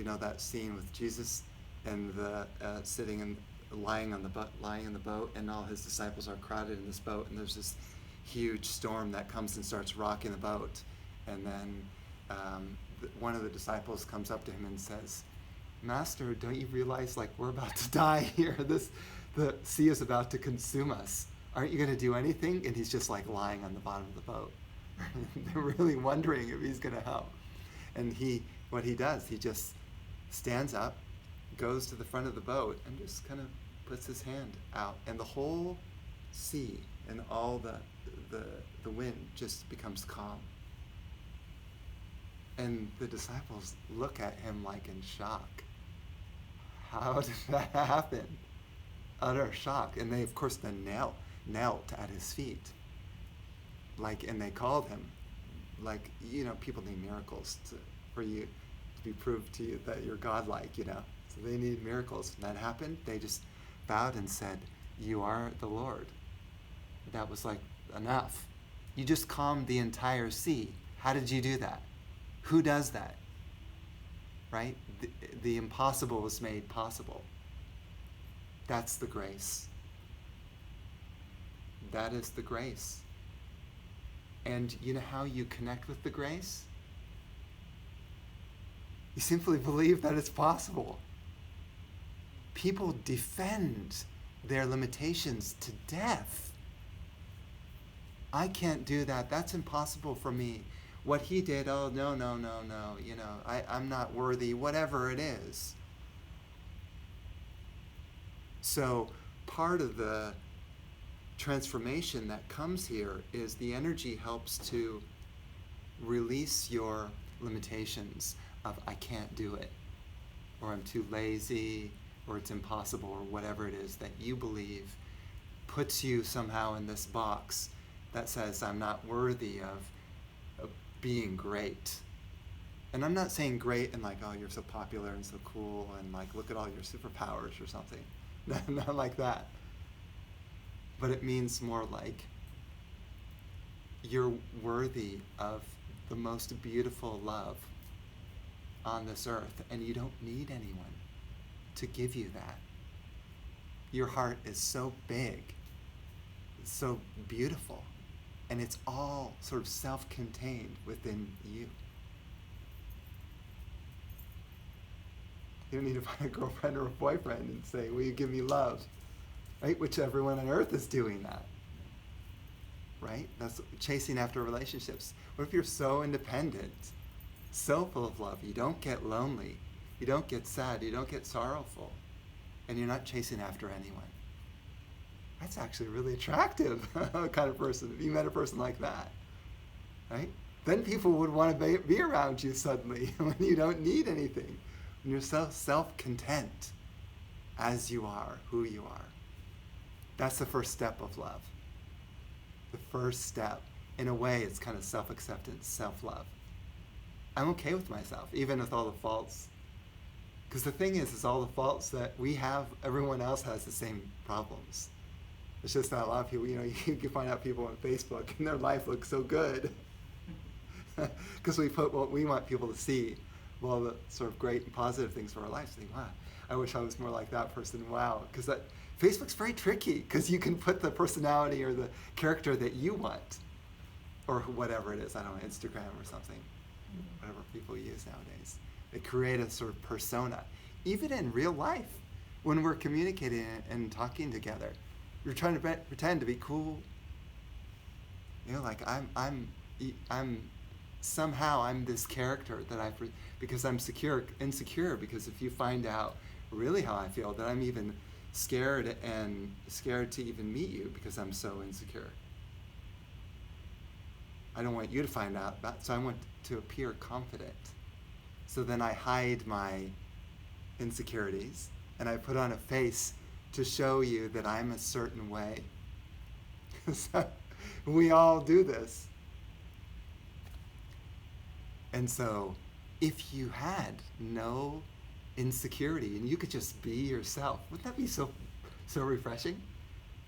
you know that scene with Jesus and the lying in the boat, and all his disciples are crowded in this boat, and there's this huge storm that comes and starts rocking the boat, and then one of the disciples comes up to him and says, "Master, don't you realize, like, we're about to die here? The sea is about to consume us. Aren't you going to do anything?" And he's just like lying on the bottom of the boat. They're really wondering if he's going to help. And what he does, he just stands up, goes to the front of the boat, and just kind of puts his hand out, and the whole sea and all the wind just becomes calm. And the disciples look at him like in shock. How did that happen? Utter shock. And they, of course, then knelt at his feet. And they called him. People need miracles for you to be proved to you that you're godlike, So they need miracles. When that happened, they just bowed and said, "You are the Lord." That was enough. You just calmed the entire sea. How did you do that? Who does that? Right? The impossible was made possible. That's the grace. That is the grace. And you know how you connect with the grace? You simply believe that it's possible. People defend their limitations to death. I can't do that. That's impossible for me. What he did, oh, no. I'm not worthy, whatever it is. So part of the transformation that comes here is the energy helps to release your limitations of I can't do it, or I'm too lazy, or it's impossible, or whatever it is that you believe puts you somehow in this box that says I'm not worthy of being great. And I'm not saying great and oh, you're so popular and so cool and look at all your superpowers or something. Not like that. But it means more like you're worthy of the most beautiful love on this earth, and you don't need anyone to give you that. Your heart is so big, it's so beautiful, and it's all sort of self-contained within you. You don't need to find a girlfriend or a boyfriend and say, "Will you give me love?" Right? Which everyone on earth is doing that. Right? That's chasing after relationships. What if you're so independent, so full of love, you don't get lonely, you don't get sad, you don't get sorrowful, and you're not chasing after anyone? That's actually really attractive kind of person, if you met a person like that. Right? Then people would want to be around you suddenly when you don't need anything. When you're so self-content as you are, who you are. That's the first step of love. The first step. In a way, it's kind of self-acceptance, self-love. I'm okay with myself, even with all the faults. Because the thing is all the faults that we have, everyone else has the same problems. It's just that a lot of people, you can find out people on Facebook and their life looks so good. Because we put what we want people to see, all the sort of great and positive things for our lives. Think, wow, I wish I was more like that person. Wow. Because Facebook's very tricky, because you can put the personality or the character that you want, or whatever it is, I don't know, Instagram or something, whatever people use nowadays. They create a sort of persona. Even in real life, when we're communicating and talking together, you're trying to pretend to be cool. I'm this character that because I'm insecure, because if you find out really how I feel, that I'm even scared to even meet you because I'm so insecure. I don't want you to find out that, so I want to appear confident. So then I hide my insecurities and I put on a face to show you that I'm a certain way. So we all do this. And so if you had no insecurity and you could just be yourself, wouldn't that be so refreshing?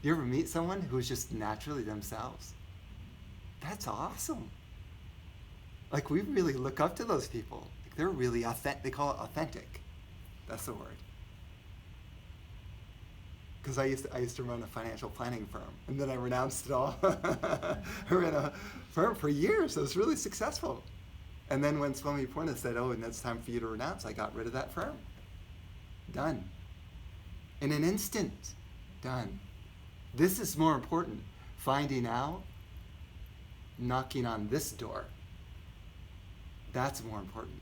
You ever meet someone who's just naturally themselves? That's awesome. We really look up to those people. They're really authentic. They call it authentic. That's the word. Because I used to run a financial planning firm, and then I renounced it all. I ran a firm for years. It was really successful. And then when Swami Purna said, "Oh, and it's time for you to renounce," I got rid of that firm. Done. In an instant. Done. This is more important. Finding out, knocking on this door. That's more important.